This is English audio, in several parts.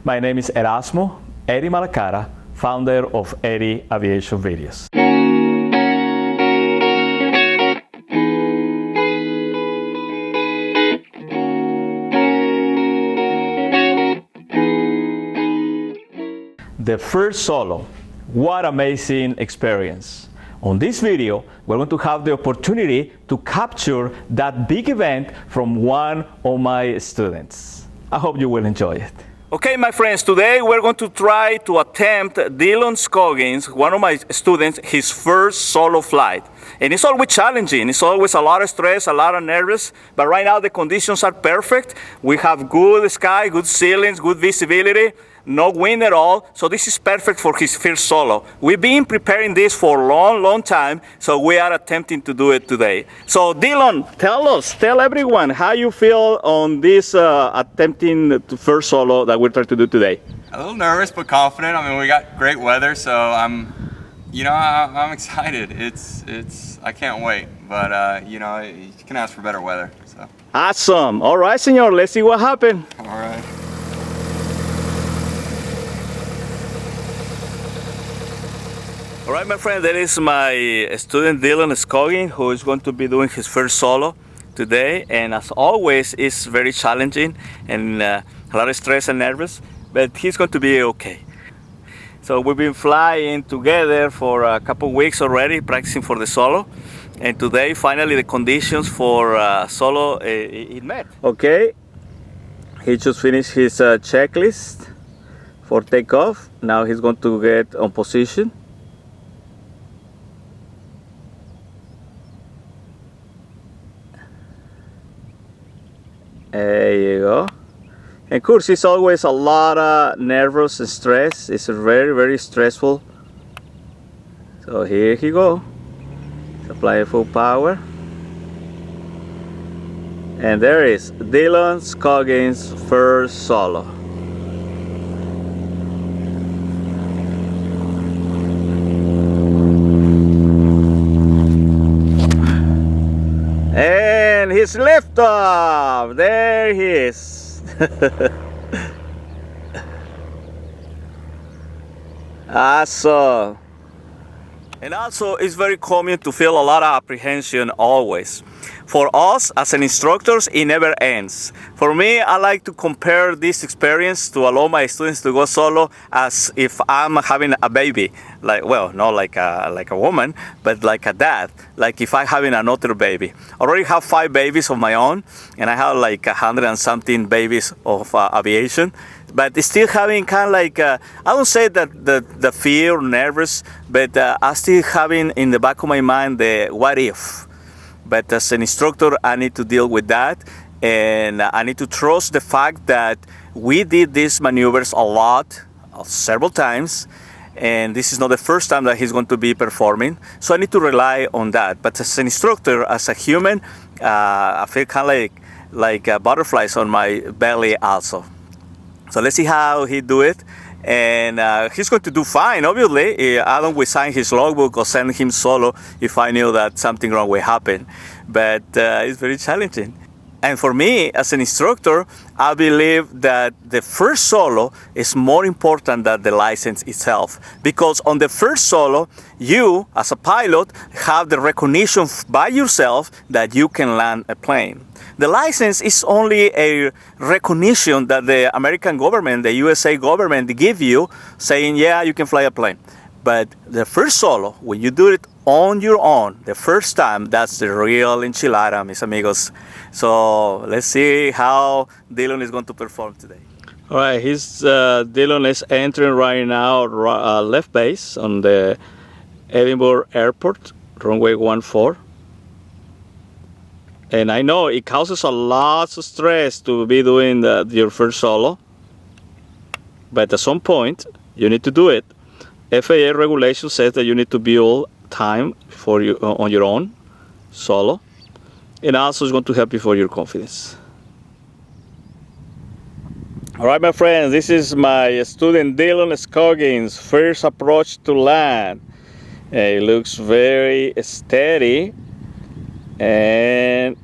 My name is Erasmo Eddie Malacara, founder of Eddie Aviation Videos. The first solo, what amazing experience. On this video, we're going to have the opportunity to capture that big event from one of my students. I hope you will enjoy it. Okay, my friends, today we're going to try to attempt Dylan Scoggins, one of my students, his first solo flight. And it's always challenging. It's always a lot of stress, a lot of nervous. But right now the conditions are perfect. We have good sky, good ceilings, good visibility, no wind at all. So this is perfect for his first solo. We've been preparing this for a long, long time. So we are attempting to do it today. So Dylan, tell everyone how you feel on this attempting the first solo that we're trying to do today. A little nervous but confident. I mean, we got great weather, so I'm excited. I can't wait. But you can ask for better weather. So. Awesome. All right, senor. Let's see what happened. All right. All right, my friend. That is my student Dylan Scoggins, who is going to be doing his first solo today. And as always, it's very challenging and a lot of stress and nervous. But he's going to be okay. So we've been flying together for a couple weeks already, practicing for the solo. And today, finally, the conditions for solo, it met. Okay, he just finished his checklist for takeoff. Now he's going to get on position. There you go. And of course, it's always a lot of nervous and stress. It's very, very stressful. So here he go. Apply full power. And there is Dylan Scoggins' first solo. And his liftoff. There he is. Awesome. And also, it's very common to feel a lot of apprehension always. For us, as an instructors, it never ends. For me, I like to compare this experience to allow my students to go solo as if I'm having a baby. Not like a woman, but like a dad. Like if I'm having another baby. I already have 5 babies of my own, and I have like 100 and something babies of aviation. But still having kind of like, I don't say that the fear, nervous, but I still having in the back of my mind the what if. But as an instructor, I need to deal with that. And I need to trust the fact that we did these maneuvers a lot, several times. And this is not the first time that he's going to be performing. So I need to rely on that. But as an instructor, as a human, I feel kind of like butterflies on my belly also. So let's see how he do it. And he's going to do fine, obviously. I don't sign his logbook or send him solo if I knew that something wrong will happen. But it's very challenging. And for me, as an instructor, I believe that the first solo is more important than the license itself. Because on the first solo, you, as a pilot, have the recognition by yourself that you can land a plane. The license is only a recognition that the American government, the USA government, give you, saying, yeah, you can fly a plane. But the first solo, when you do it on your own, the first time, that's the real enchilada, mis amigos. So let's see how Dylan is going to perform today. All right, Dylan is entering right now left base on the Edinburgh Airport, runway 14. And I know it causes a lot of stress to be doing your first solo, but at some point you need to do it. FAA regulation says that you need to build time for you on your own solo, and also it's going to help you for your confidence. All right, my friends, this is my student Dylan Scoggins' first approach to land. It looks very steady and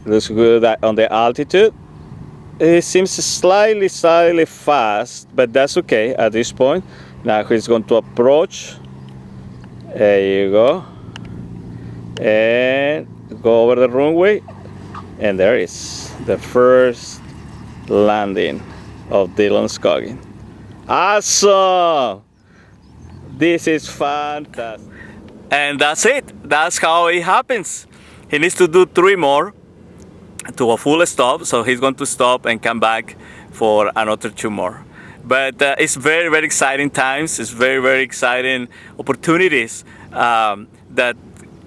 looks good on the altitude. it seems slightly fast, but that's okay at this point. Now he's going to approach. There you go. And go over the runway. And there is the first landing of Dylan Scoggin. Awesome! This is fantastic. And that's it. That's how it happens. He needs to do 3 more to a full stop. So he's going to stop and come back for another 2 more. But it's very, very exciting times. It's very, very exciting opportunities that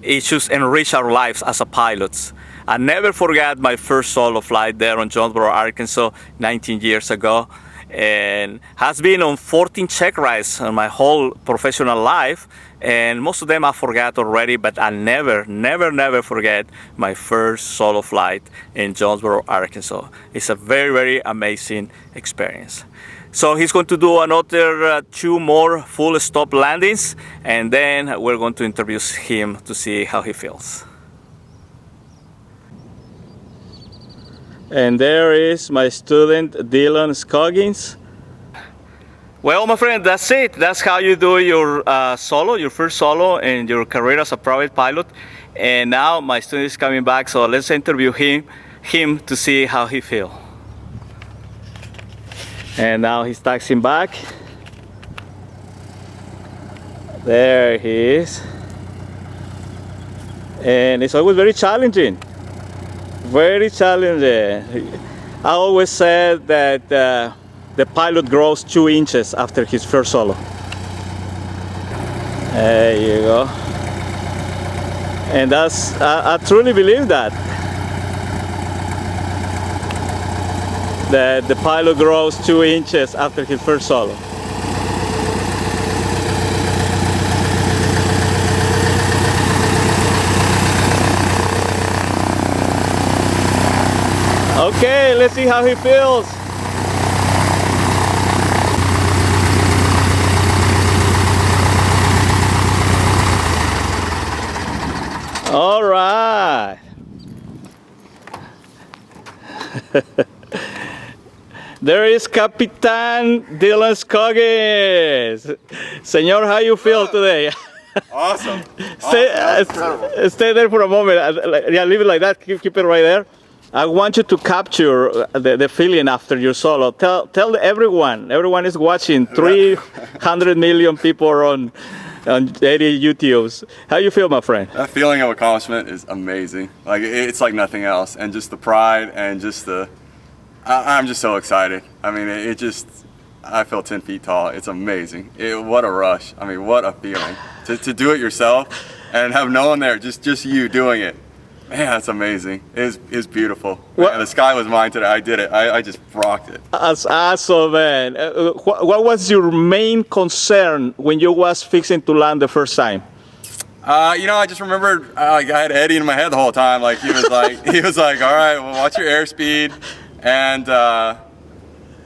it should enrich our lives as a pilots. I never forget my first solo flight there on Jonesboro, Arkansas, 19 years ago. And has been on 14 check rides in my whole professional life, and most of them I forgot already, but I never forget my first solo flight in Jonesboro, Arkansas. It's a very, very amazing experience. So he's going to do another 2 more full stop landings, and then we're going to interview him to see how he feels. And there is my student Dylan Scoggins. Well, my friend, that's it. That's how you do your solo, your first solo in your career as a private pilot. And now my student is coming back, so let's interview him to see how he feels. And now he's taxiing back. There he is. And it's always very challenging. Very challenging. I always said that the pilot grows 2 inches after his first solo. There you go. And that's, I truly believe that the pilot grows 2 inches after his first solo. Okay, let's see how he feels. All right. There is Capitan Dylan Scoggins. Señor, how you feel today? Awesome. Stay there for a moment. Yeah, leave it like that. Keep it right there. I want you to capture the feeling after your solo. Tell everyone is watching. 300 million people are on 80 YouTubes. How you feel, my friend? That feeling of accomplishment is amazing. Like it's like nothing else, and just the pride and just I'm just so excited. I mean, I feel 10 feet tall. It's amazing. What a rush. I mean, what a feeling to do it yourself and have no one there, just you doing it. Man, that's amazing. It's beautiful. Man, the sky was mine today. I did it. I just rocked it. That's awesome, man. What was your main concern when you was fixing to land the first time? I just remembered I had Eddie in my head the whole time. Like he was like, all right, well, watch your airspeed, and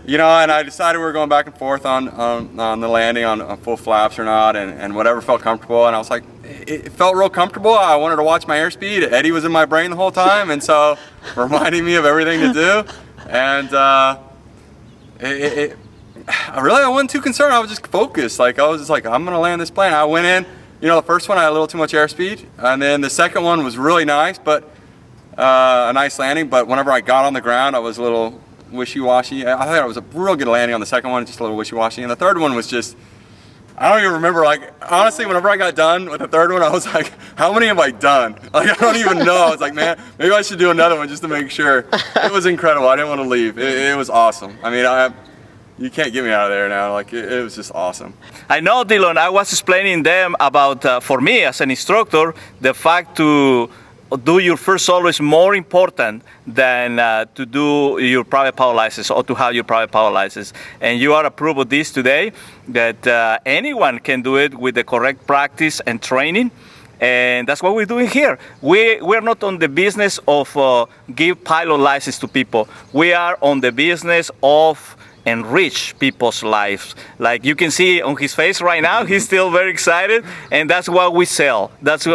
and I decided we were going back and forth on the landing on full flaps or not, and whatever felt comfortable. And I was like, it felt real comfortable. I wanted to watch my airspeed. Eddie was in my brain the whole time, and so reminding me of everything to do. And I wasn't too concerned. I was just focused. Like I was just like, I'm gonna land this plane. I went in. The first one I had a little too much airspeed, and then the second one was really nice, but a nice landing. But whenever I got on the ground, I was a little wishy-washy. I thought it was a real good landing on the second one, just a little wishy-washy. And the third one was just, I don't even remember, like, honestly, whenever I got done with the third one, I was like, how many have I done? Like, I don't even know. I was like, man, maybe I should do another one just to make sure. It was incredible. I didn't want to leave. It was awesome. I mean, you can't get me out of there now. Like, it was just awesome. I know, Dylan, I was explaining them about, for me as an instructor, the fact to do your first solo is more important than to do your private pilot license or to have your private pilot license. And you are a proof of this today, that anyone can do it with the correct practice and training. And that's what we're doing here. We're not on the business of give pilot license to people. We are on the business of enrich people's lives. Like you can see on his face right now, he's still very excited, and that's what we sell. That's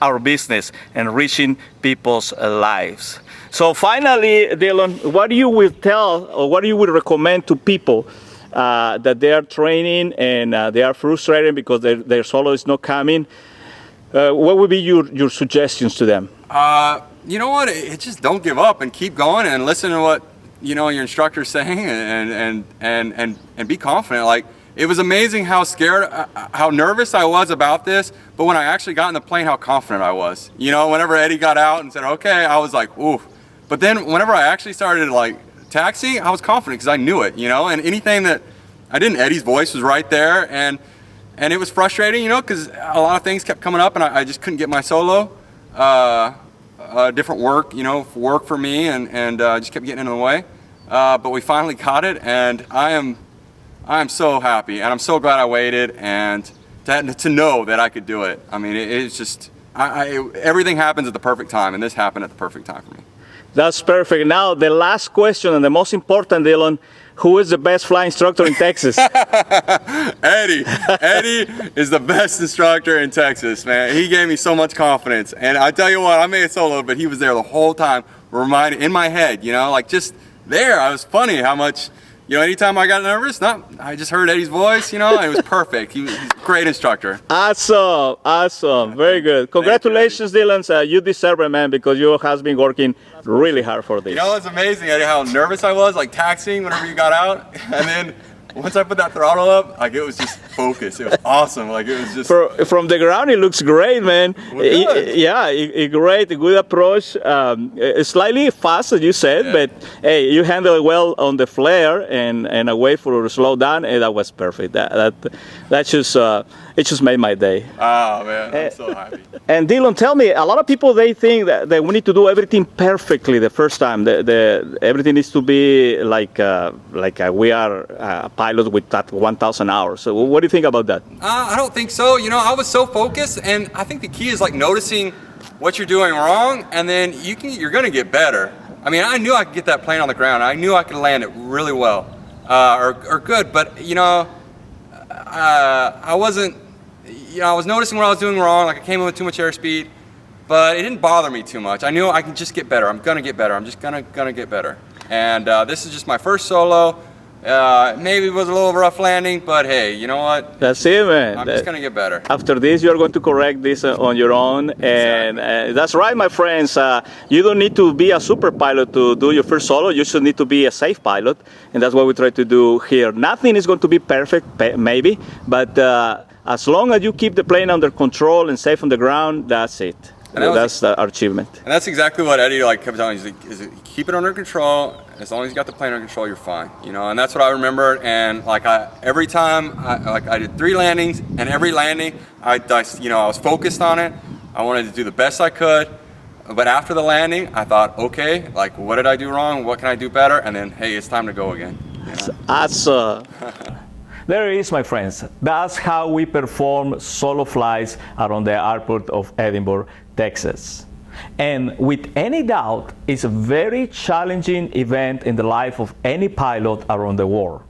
our business, enriching people's lives. So finally, Dylan, what you will tell or what you would recommend to people that they are training and they are frustrated because their solo is not coming? What would be your suggestions to them? You know what? It just don't give up and keep going and listen to what your instructor's saying and be confident. Like, it was amazing how scared, how nervous I was about this, but when I actually got in the plane, how confident I was. Whenever Eddie got out and said, okay, I was like, oof. But then whenever I actually started like taxiing, I was confident because I knew it, and anything that I didn't, Eddie's voice was right there, and it was frustrating, because a lot of things kept coming up and I just couldn't get my solo. Different work, work for me, and just kept getting in the way. But we finally got it, and I am so happy, and I'm so glad I waited, and to know that I could do it. I mean, it's just, everything happens at the perfect time, and this happened at the perfect time for me. That's perfect. Now, the last question, and the most important, Dylan, who is the best flying instructor in Texas? Eddie. Eddie is the best instructor in Texas, man. He gave me so much confidence, and I tell you what, I made it solo, but he was there the whole time, reminding, in my head, like just there. I was funny how much, anytime I got nervous, I just heard Eddie's voice, and it was perfect. He's a great instructor. Awesome. Very good. Congratulations, Dylan. You deserve it, man, because you have been working really hard for this. It's amazing, Eddie, how nervous I was, like taxiing whenever you got out. And then once I put that throttle up, like it was just focused. It was awesome. Like it was just... From the ground, it looks great, man. Great, a good approach. Slightly fast, as you said, but hey, you handled it well on the flare and a way for to slow down, and that was perfect. That just it just made my day. Oh man, I'm so happy. And Dylan, tell me, a lot of people they think that we need to do everything perfectly the first time. Everything needs to be like we are pilots with that 1,000 hours. So what do you think about that? I don't think so. I was so focused, and I think the key is like noticing what you're doing wrong, and then you're gonna get better. I mean, I knew I could get that plane on the ground. I knew I could land it really well, or good. But I wasn't. I was noticing what I was doing wrong. Like I came in with too much airspeed, but it didn't bother me too much. I knew I could just get better. I'm gonna get better. I'm just gonna get better. And this is just my first solo. Maybe it was a little rough landing, but hey, you know what? That's it, man. I'm just gonna get better. After this, you are going to correct this on your own, and that's right, my friends. You don't need to be a super pilot to do your first solo. You should need to be a safe pilot, and that's what we try to do here. Nothing is going to be perfect, maybe, but as long as you keep the plane under control and safe on the ground, that's it. That's our achievement. And that's exactly what Eddie kept telling me. Is keep it under control. As long as you got the plane under control, you're fine. And that's what I remembered. And every time, I did 3 landings, and every landing, I was focused on it. I wanted to do the best I could. But after the landing, I thought, okay, what did I do wrong? What can I do better? And then, hey, it's time to go again. Awesome. There it is, my friends. That's how we perform solo flights around the airport of Edinburgh, Texas. And with any doubt, it's a very challenging event in the life of any pilot around the world.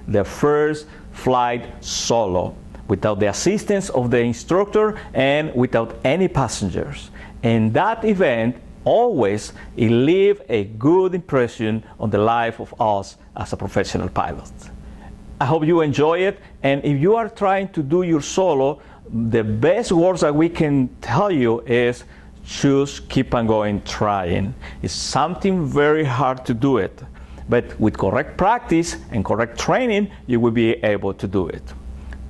The first flight solo, without the assistance of the instructor and without any passengers. And that event always leaves a good impression on the life of us as a professional pilot. I hope you enjoy it, and if you are trying to do your solo, the best words that we can tell you is just keep on going trying. It's something very hard to do it, but with correct practice and correct training, you will be able to do it.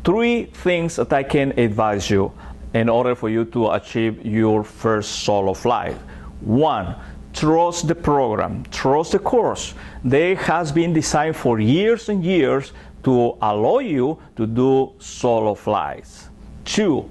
3 things that I can advise you in order for you to achieve your first solo flight. 1, trust the program, trust the course. They has been designed for years and years to allow you to do solo flights. 2,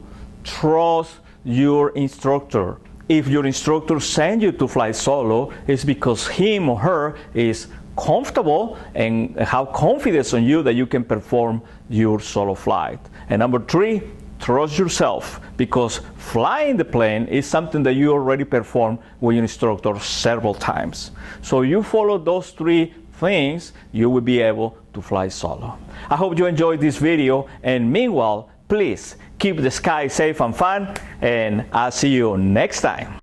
trust your instructor. If your instructor sends you to fly solo, it's because him or her is comfortable and have confidence in you that you can perform your solo flight. And number 3, trust yourself, because flying the plane is something that you already performed with your instructor several times. So you follow those 3 things, you will be able to fly solo. I hope you enjoyed this video, and meanwhile, please keep the sky safe and fun, and I'll see you next time.